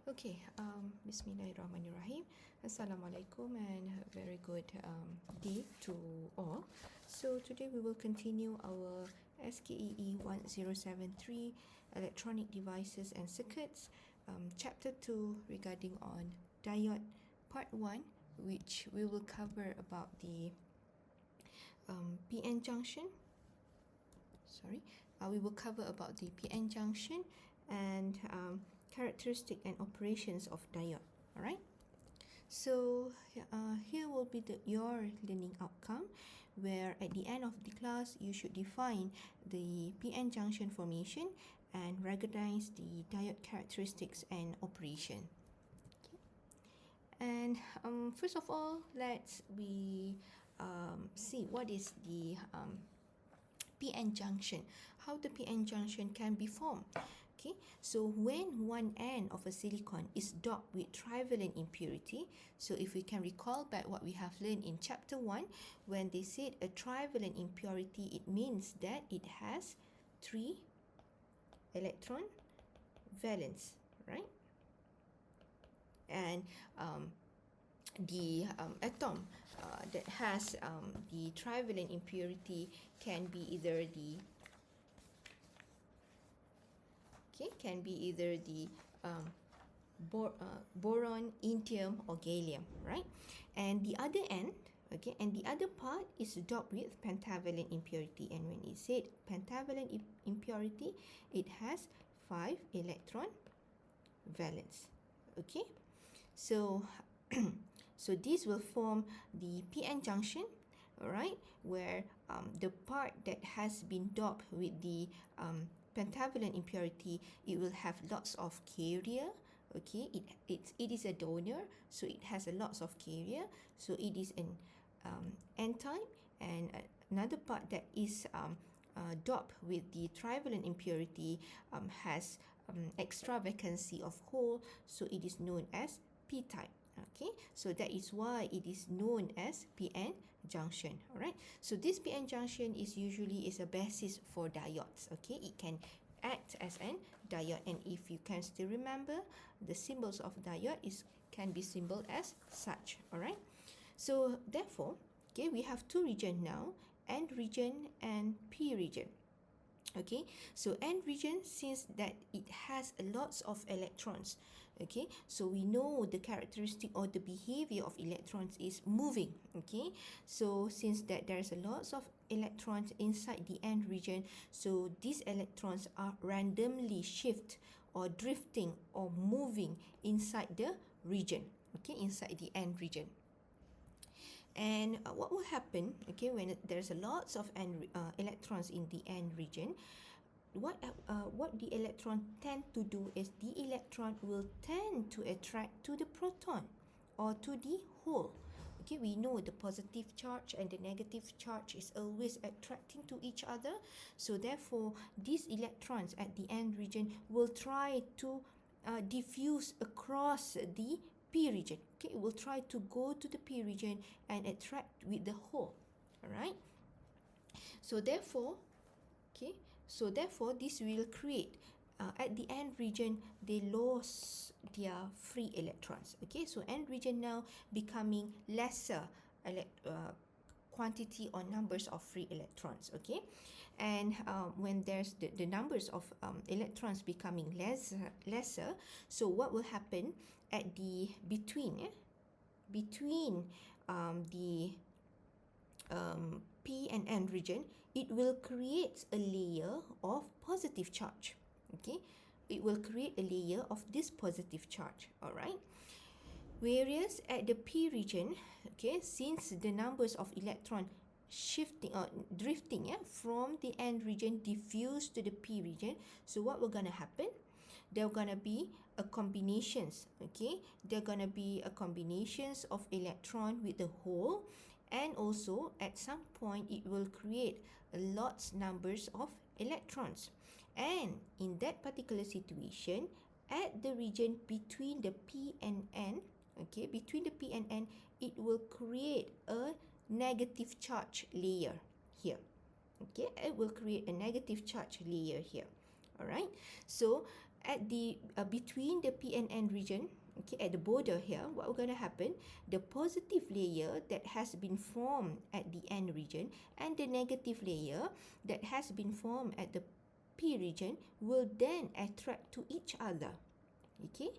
Okay, Bismillahirrahmanirrahim. Assalamualaikum and a very good day to all. So today we will continue our SKEE 1073 Electronic Devices and Circuits, Chapter 2 regarding on Diode Part 1, which we will cover about the PN junction. We will cover about the PN junction and characteristic and operations of diode. All right. So here will be your learning outcome, where at the end of the class you should define the PN junction formation and recognize the diode characteristics and operation. Okay. And first of all, let's see what is the PN junction, how the PN junction can be formed. Okay, so when one end of a silicon is doped with trivalent impurity, so if we can recall back what we have learned in chapter 1, when they said a trivalent impurity, it means that it has 3 electron valence, right? And the atom that has the trivalent impurity can be either the boron, indium, or gallium, right? And the other end, okay, and the other part is doped with pentavalent impurity. And when it said pentavalent impurity, it has 5 electron valence. Okay, so so this will form the PN junction, all right, where the part that has been doped with the pentavalent impurity, it will have lots of carrier. Okay, it is a donor, so it has a lots of carrier, so it is an n-type. And another part that is doped with the trivalent impurity has extra vacancy of hole, so it is known as p-type. Okay, so that is why it is known as PN junction. All right, so this PN junction is usually a basis for diodes. Okay, it can act as an diode, and if you can still remember, the symbols of diode can be symbol as such. All right, so therefore, okay, we have two regions now, N region and P region. Okay, so N region, since that it has lots of electrons, okay, so we know the characteristic or the behavior of electrons is moving. Okay, so since that there's a lots of electrons inside the N region, so these electrons are randomly shift or drifting or moving inside the region, okay, inside the N region. And what will happen, okay, when there's a lots of electrons in the N region, what the electron tend to do is the electron will tend to attract to the proton or to the hole. Okay, we know the positive charge and the negative charge is always attracting to each other. So therefore, these electrons at the N region will try to diffuse across the P region. Okay, it will try to go to the P region and attract with the hole. All right. So therefore, this will create at the N region they lost their free electrons. Okay, so N region now becoming lesser quantity or numbers of free electrons. Okay, and when there's the numbers of electrons becoming lesser, so what will happen at the between the P and N region, it will create a layer of positive charge. Okay, it will create a layer of this positive charge. All right. Whereas at the P region, okay, since the numbers of electron shifting or drifting from the N region diffuse to the P region, so what will gonna happen? There gonna be a combinations. Okay, there gonna be a combinations of electron with the hole, and also at some point it will create a lots numbers of electrons. And in that particular situation, at the region between the P and N, okay, between the P and N, it will create a negative charge layer here. Okay, it will create a negative charge layer here. All right, so at the between the P and N region, okay, at the border here, what will going to happen, the positive layer that has been formed at the N region and the negative layer that has been formed at the P region will then attract to each other. Okay,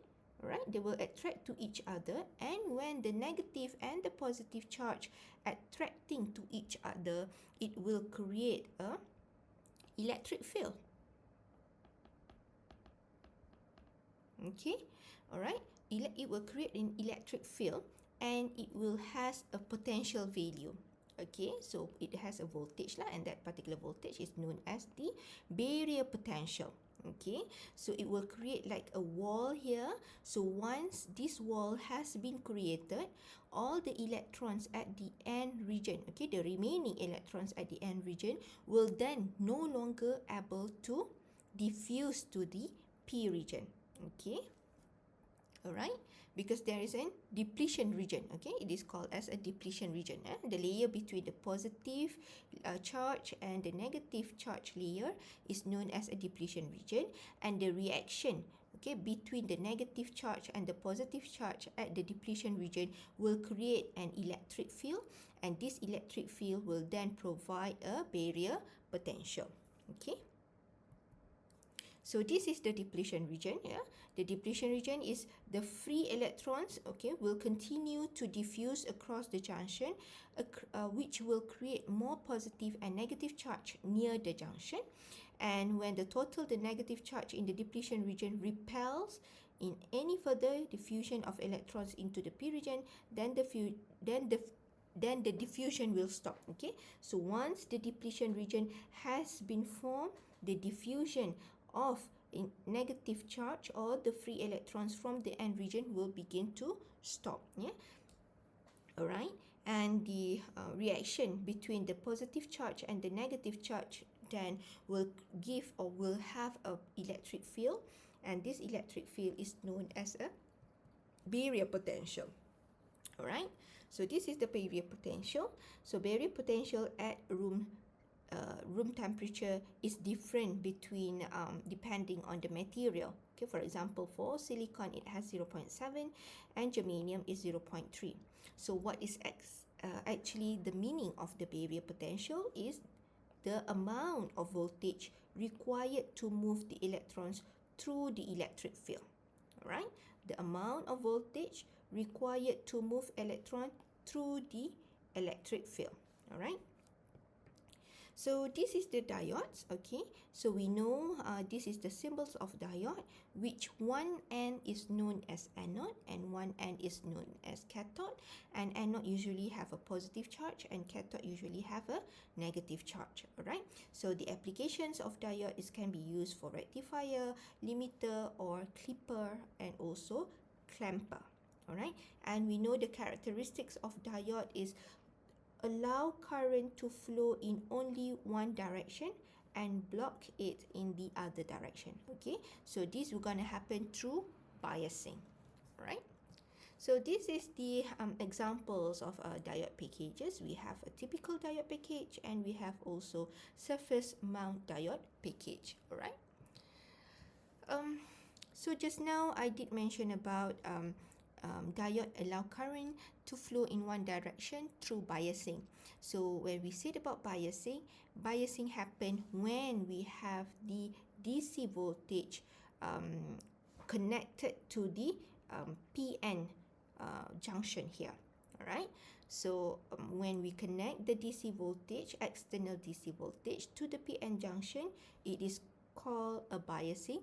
right? They will attract to each other, and when the negative and the positive charge attracting to each other, it will create a electric field. Okay, all right. It will create an electric field, and it will has a potential value. Okay, so it has a voltage lah, and that particular voltage is known as the barrier potential. Okay, so it will create like a wall here. So once this wall has been created, all the electrons at the N region, okay, the remaining electrons at the N region will then no longer able to diffuse to the P region. Okay, alright, because there is a depletion region. Okay, it is called as a depletion region. The layer between the positive charge and the negative charge layer is known as a depletion region, and the reaction, okay, between the negative charge and the positive charge at the depletion region will create an electric field, and this electric field will then provide a barrier potential. Okay, so this is the depletion region. Yeah, the depletion region is the free electrons, okay, will continue to diffuse across the junction, which will create more positive and negative charge near the junction. And when the negative charge in the depletion region repels in any further diffusion of electrons into the P region, then the diffusion will stop. Okay, so once the depletion region has been formed, the diffusion of negative charge or the free electrons from the N region will begin to stop. Yeah, alright, and the reaction between the positive charge and the negative charge then will give or will have a electric field, and this electric field is known as a barrier potential. Alright, so this is the barrier potential. So barrier potential at room temperature is different between depending on the material. Okay, for example, for silicon it has 0.7 and germanium is 0.3. So what is actually the meaning of the barrier potential is the amount of voltage required to move the electrons through the electric field. Alright, the amount of voltage required to move electron through the electric field. Alright, so this is the diodes. Okay, so we know this is the symbols of diode, which one end is known as anode and one end is known as cathode, and anode usually have a positive charge and cathode usually have a negative charge. Alright, so the applications of diode can be used for rectifier, limiter or clipper, and also clamper. Alright, and we know the characteristics of diode is allow current to flow in only one direction and block it in the other direction. Okay, so this will gonna happen through biasing. Right, so this is the examples of diode packages. We have a typical diode package and we have also surface mount diode package. Alright, so just now I did mention about diode allow current to flow in one direction through biasing. So when we said about biasing, biasing happen when we have the DC voltage connected to the PN junction here. Alright, so when we connect the DC voltage, external DC voltage to the PN junction, it is called a biasing.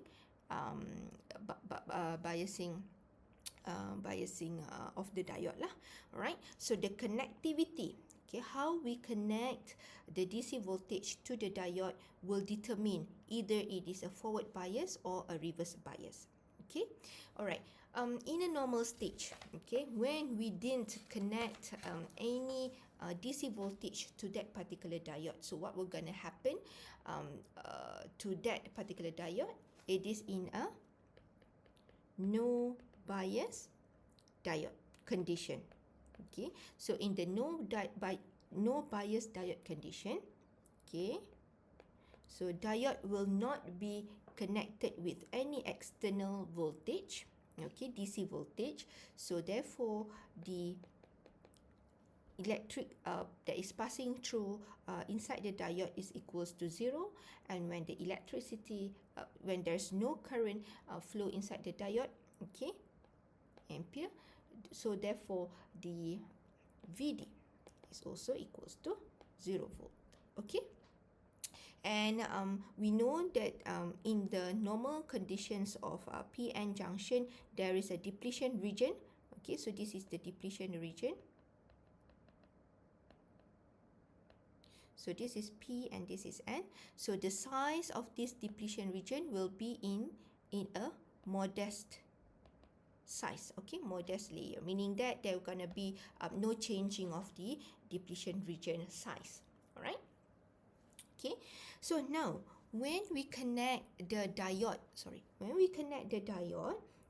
Biasing of the diode lah. Alright, so the connectivity, okay, how we connect the DC voltage to the diode will determine either it is a forward bias or a reverse bias. Okay, alright, in a normal stage, okay, when we didn't connect any DC voltage to that particular diode, so what will gonna happen to that particular diode? It is in a no bias diode condition. Okay, so in the no bias diode condition, okay, so diode will not be connected with any external voltage, okay, DC voltage. So therefore the electric that is passing through inside the diode is equals to 0, and when the electricity when there's no current flow inside the diode, okay, ampere, so therefore the VD is also equals to 0 volt. Okay, and we know that in the normal conditions of PN junction, there is a depletion region. Okay, so this is the depletion region. So this is P and this is N. So the size of this depletion region will be in a modest size, okay, modest layer, meaning that there are going to be no changing of the depletion region size. All right. Okay, so now when we connect the diode,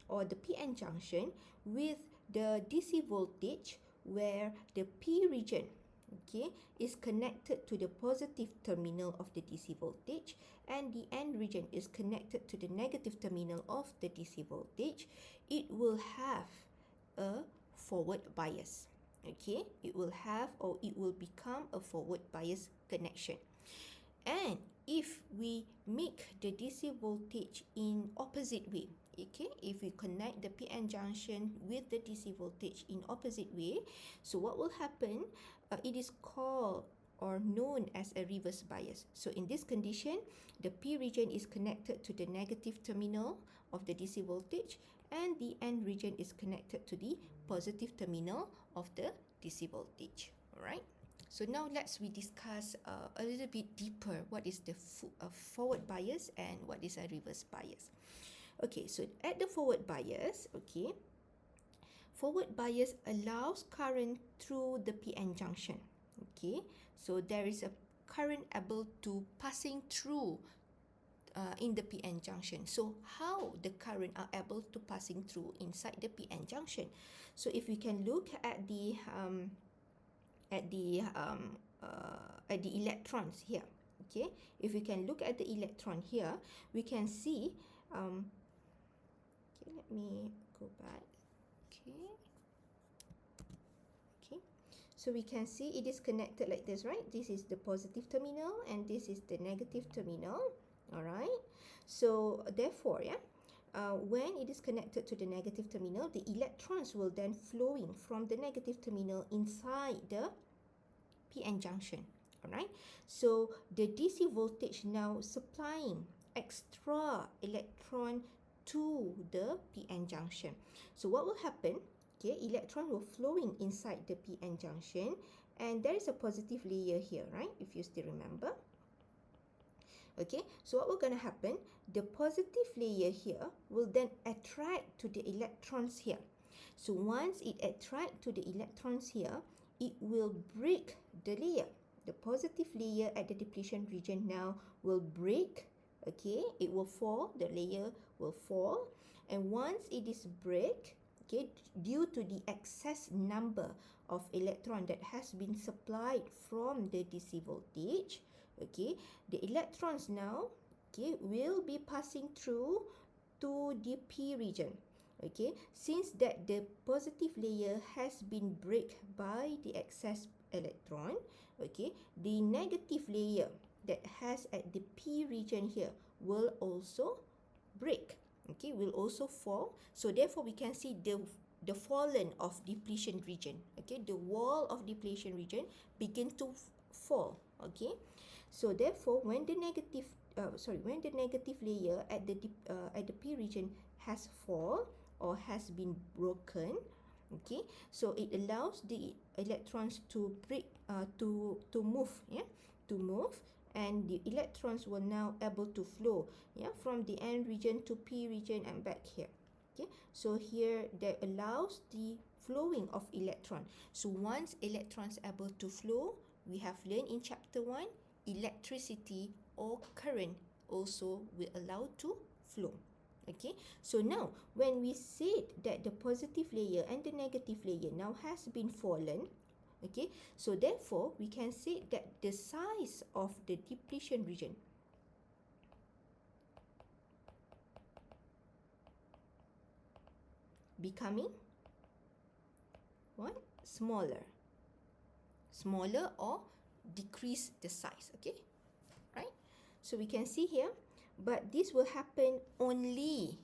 or the PN junction with the DC voltage, where the P region, okay, is connected to the positive terminal of the DC voltage and the N region is connected to the negative terminal of the DC voltage, it will have a forward bias. Okay, it will have, or it will become a forward bias connection. And if we make the DC voltage in opposite way, okay, if we connect the PN junction with the DC voltage in opposite way, so what will happen? It is called or known as a reverse bias. So in this condition, the P region is connected to the negative terminal of the DC voltage and the N region is connected to the positive terminal of the DC voltage. All right. So now let's discuss a little bit deeper what is the forward bias and what is a reverse bias. Okay, so at the forward bias, okay, forward bias allows current through the PN junction. Okay, so there is a current able to passing through in the PN junction. So how the current are able to passing through inside the PN junction? So if we can look at the electrons here, okay, if we can look at the electron here, we can see okay, let me go back. Okay, so we can see it is connected like this, right? This is the positive terminal and this is the negative terminal. All right, so therefore, yeah, when it is connected to the negative terminal, the electrons will then flowing from the negative terminal inside the PN junction. All right, so the DC voltage now supplying extra electron to the PN junction. So what will happen? Okay, electron will flowing inside the PN junction and there is a positive layer here, right? If you still remember. Okay, so what will going to happen? The positive layer here will then attract to the electrons here. So once it attract to the electrons here, it will break the layer. The positive layer at the depletion region now will break. Okay, it will fall, the layer will fall, and once it is break, okay, due to the excess number of electron that has been supplied from the DC voltage, okay, the electrons now, okay, will be passing through to the P region. Okay, since that the positive layer has been break by the excess electron, okay, the negative layer that has at the P region here will also break, okay, will also fall. So therefore we can see the fallen of depletion region, okay, the wall of depletion region begin to fall. Okay, so therefore when the negative layer at the P region has fall or has been broken, okay, so it allows the electrons to break to move, yeah, to move, and the electrons will now able to flow, yeah, from the N region to P region and back here. Okay, so here that allows the flowing of electron. So once electrons able to flow, we have learned in chapter 1, electricity or current also will allow to flow. Okay, so now when we said that the positive layer and the negative layer now has been fallen, okay, so therefore we can say that the size of the depletion region, becoming what? Smaller or decrease the size, okay? Right? So we can see here, but this will happen only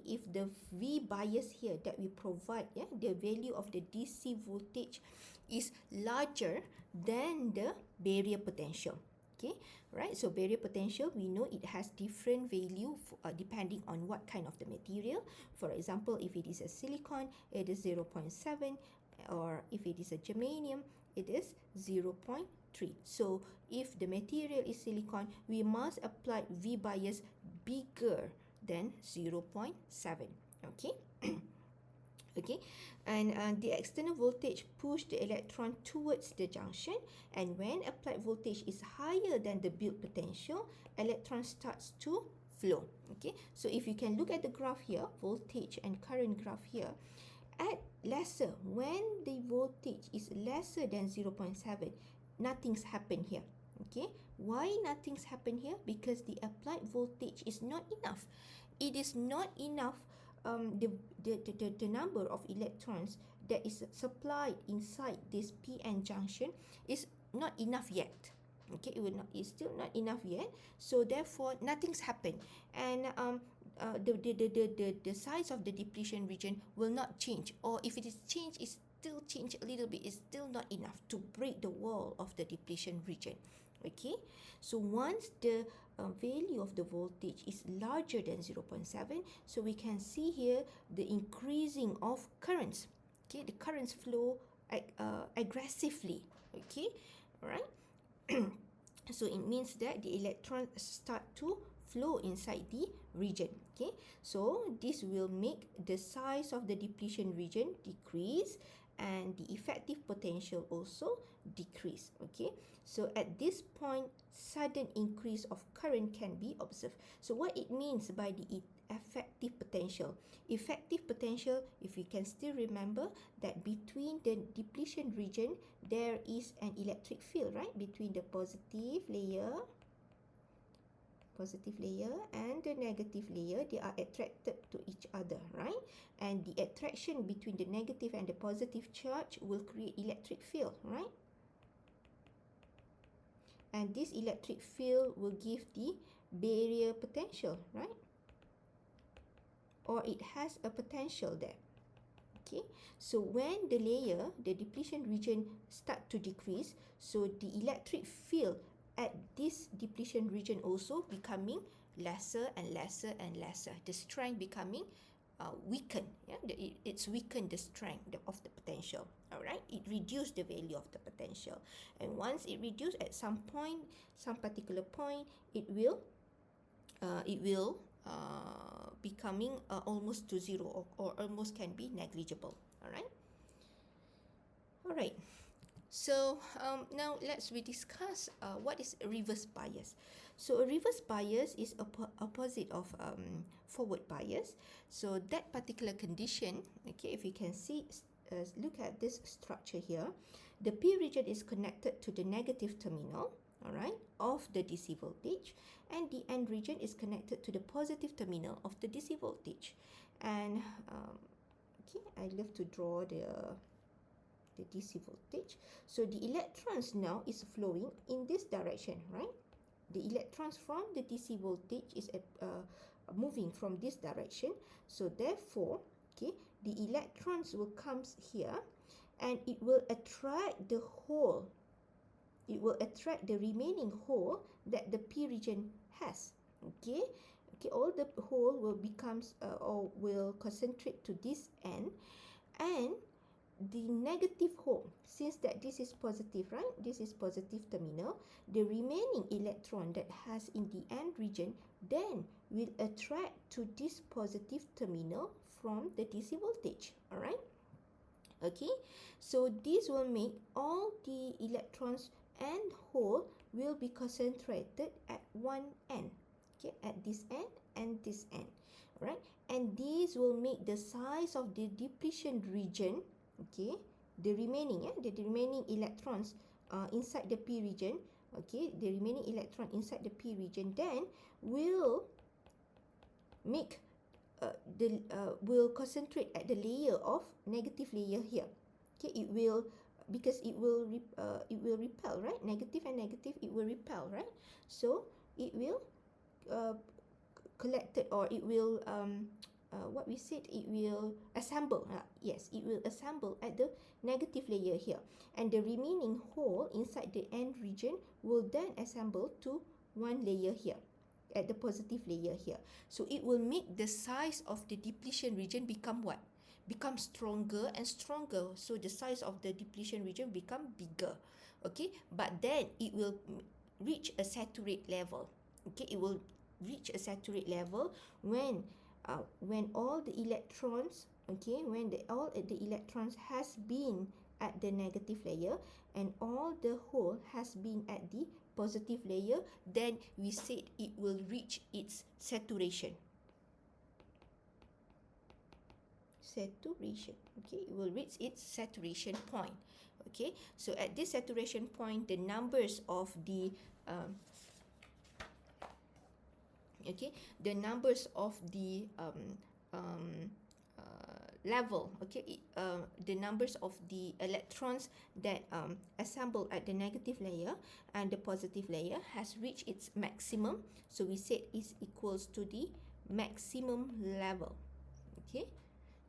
if the V bias here that we provide, the value of the DC voltage is larger than the barrier potential. Okay, right? So barrier potential, we know it has different value depending on what kind of the material. For example, if it is a silicon, it is 0.7, or if it is a germanium, it is 0.3. So if the material is silicon, we must apply V bias bigger than 0.7. Okay. Okay, and the external voltage push the electron towards the junction, and when applied voltage is higher than the build potential, electron starts to flow. Okay, so if you can look at the graph here, voltage and current graph here, at lesser, when the voltage is lesser than 0.7, nothing's happened here. Okay, why nothing's happened here? Because the applied voltage is not enough. It is not enough. The number of electrons that is supplied inside this PN junction is not enough yet. Okay, it's still not enough yet. So therefore, nothing's happened, and the size of the depletion region will not change, or if it is changed, it's still change a little bit. It's still not enough to break the wall of the depletion region. Okay, so once the value of the voltage is larger than 0.7, so we can see here the increasing of currents. Okay, the currents flow aggressively. Okay, all right. So it means that the electrons start to flow inside the region. Okay, so this will make the size of the depletion region decrease, and the effective potential also decrease. Okay, so at this point, sudden increase of current can be observed. So what it means by the effective potential? Effective potential, if you can still remember, that between the depletion region there is an electric field, right? Between the positive layer and the negative layer, they are attracted to each other, right? And the attraction between the negative and the positive charge will create electric field, right? And this electric field will give the barrier potential, right? Or it has a potential there. Okay, so when the layer, the depletion region start to decrease, so the electric field at this depletion region also becoming lesser and lesser and lesser. The strength becoming weakened. Yeah, it's weakened the strength of the potential. All right, it reduced the value of the potential, and once it reduced at some point, some particular point, it will becoming almost to zero, or almost can be negligible. All right. All right. So now let's rediscuss what is reverse bias. So a reverse bias is opposite of forward bias. So that particular condition, okay, if you can see, look at this structure here. The P region is connected to the negative terminal, all right, of the DC voltage, and the N region is connected to the positive terminal of the DC voltage. And okay, I love to draw the DC voltage. So the electrons now is flowing in this direction, right? The electrons from the DC voltage is moving from this direction. So therefore, okay, the electrons will come here, and it will attract the hole. It will attract the remaining hole that the P region has. Okay, okay, all the hole will becomes or will concentrate to this end, and the negative hole, since that this is positive, right? This is positive terminal. The remaining electron that has in the N region then will attract to this positive terminal from the DC voltage. All right. Okay. So this will make all the electrons and hole will be concentrated at one end. Okay, at this end and this end. All right. And this will make the size of the depletion region. Okay, the remaining electrons inside the P region, okay, the remaining electron inside the P region then will make will concentrate at the layer of negative layer here. Okay, it will, because it will repel, right? Negative and negative, it will repel, right? So it will collected, or it will what we said, it will assemble. Yes, it will assemble at the negative layer here, and the remaining hole inside the end region will then assemble to one layer here at the positive layer here. So it will make the size of the depletion region become what? Become stronger and stronger. So the size of the depletion region become bigger. Okay, but then it will reach a saturate level. Okay, it will reach a saturate level when all the electrons, okay, when all the electrons has been at the negative layer and all the hole has been at the positive layer, then we said it will reach its saturation. Okay, it will reach its saturation point. Okay, so at this saturation point, the numbers of the level, okay, the numbers of the electrons that assemble at the negative layer and the positive layer has reached its maximum. So we said is equals to the maximum level.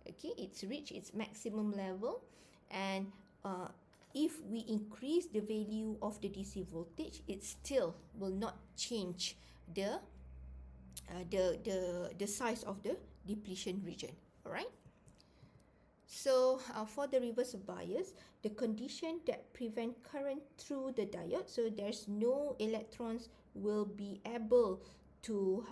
Okay, it's reached its maximum level, and if we increase the value of the DC voltage, it still will not change the size of the depletion region. All right. So for the reverse bias, the condition that prevent current through the diode, so there's no electrons will be able to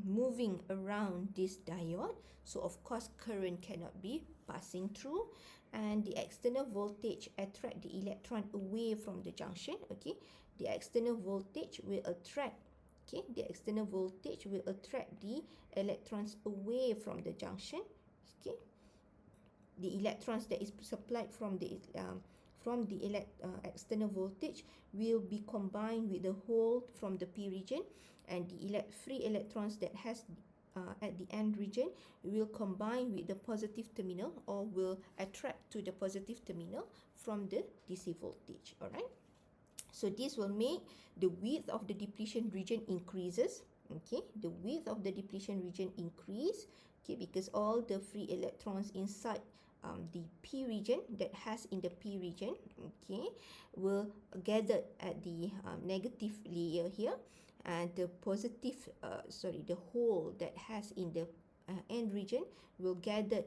moving around this diode. So of course current cannot be passing through, and the external voltage attract the electron away from the junction. Okay, the external voltage will attract. Okay, the external voltage will attract the electrons away from the junction. Okay, the electrons that is supplied from the external voltage will be combined with the hole from the P region, and the free electrons that has at the end region will combine with the positive terminal, or will attract to the positive terminal from the DC voltage. All right. So this will make the width of the depletion region increases. Okay, the width of the depletion region increase. Okay, because all the free electrons inside the P region that has in the P region, okay, will gather at the negative layer here, and the positive, the hole that has in the end region will gather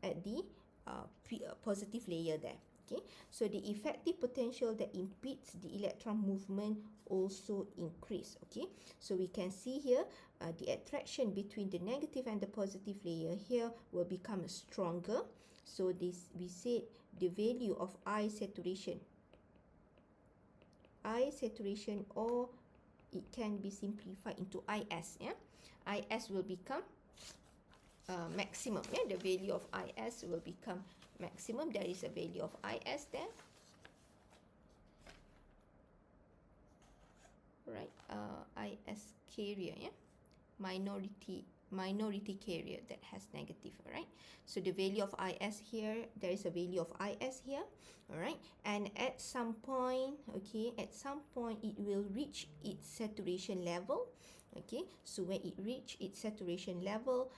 at the positive layer there. Okay, so the effective potential that impedes the electron movement also increase. Okay, so we can see here the attraction between the negative and the positive layer here will become stronger. So this, we said the value of I saturation, or it can be simplified into IS. Yeah, IS will become maximum. Yeah, the value of IS will become maximum. There is a value of IS there. Right, IS carrier, yeah, minority carrier that has negative. All right, so the value of IS here, there is a value of IS here. All right, and at some point, okay, at some point it will reach its saturation level. Okay, so when it reach its saturation level,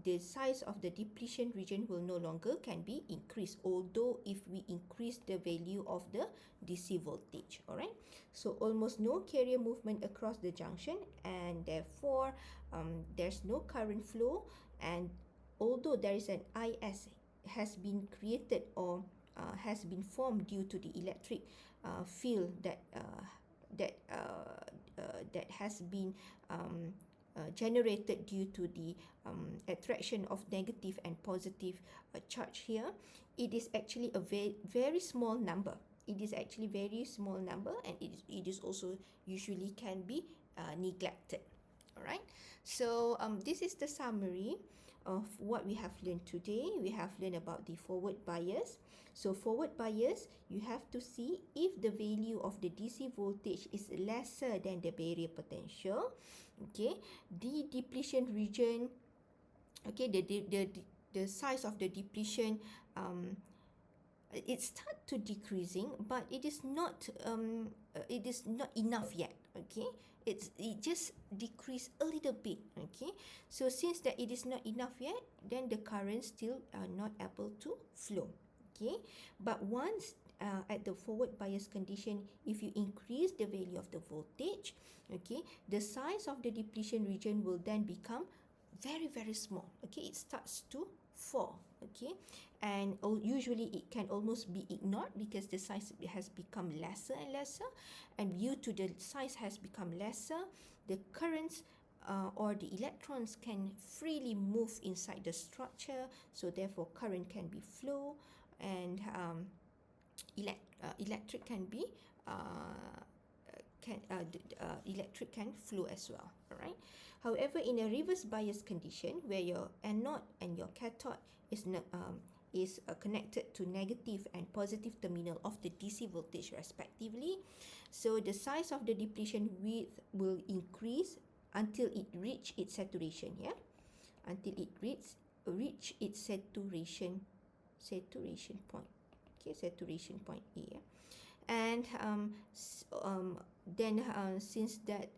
the size of the depletion region will no longer can be increased, although if we increase the value of the DC voltage. All right, so almost no carrier movement across the junction, and therefore there's no current flow, and although there is an IS has been created, or has been formed due to the electric field that has been generated due to the attraction of negative and positive charge here, it is actually a very small number. It is actually very small number, and it is also usually can be neglected. All right, so this is the summary of what we have learned today. We have learned about the forward bias. So forward bias, you have to see if the value of the DC voltage is lesser than the barrier potential. Okay, the depletion region okay, the size of the depletion, it start to decreasing, but it is not enough yet. Okay, it just decrease a little bit. Okay, so since that it is not enough yet, then the current still not able to flow. Okay, but once at the forward bias condition, if you increase the value of the voltage, okay, the size of the depletion region will then become very small. Okay, it starts to fall. Okay, and usually it can almost be ignored because the size has become lesser and lesser, and due to the size has become lesser, the currents or the electrons can freely move inside the structure, so therefore current can be flow, and electric can be electric can flow as well. All right. However, in a reverse bias condition where your anode and your cathode is connected to negative and positive terminal of the DC voltage respectively, so the size of the depletion width will increase until it reach its saturation. Yeah, until it reach its saturation point. Okay, saturation point A. Yeah? And then since that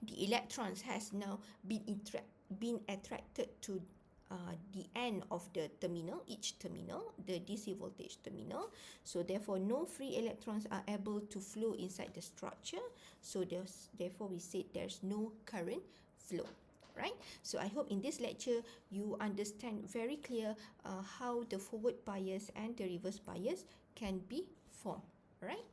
the electrons has now been attracted to the end of the terminal, each terminal, the DC voltage terminal, so therefore no free electrons are able to flow inside the structure, so therefore we said there's no current flow. Right, so I hope in this lecture you understand very clear how the forward bias and the reverse bias can be formed. Right.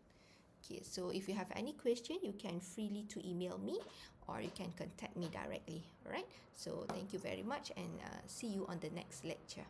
Okay, so if you have any question, you can freely to email me or you can contact me directly. All right, so thank you very much, and see you on the next lecture.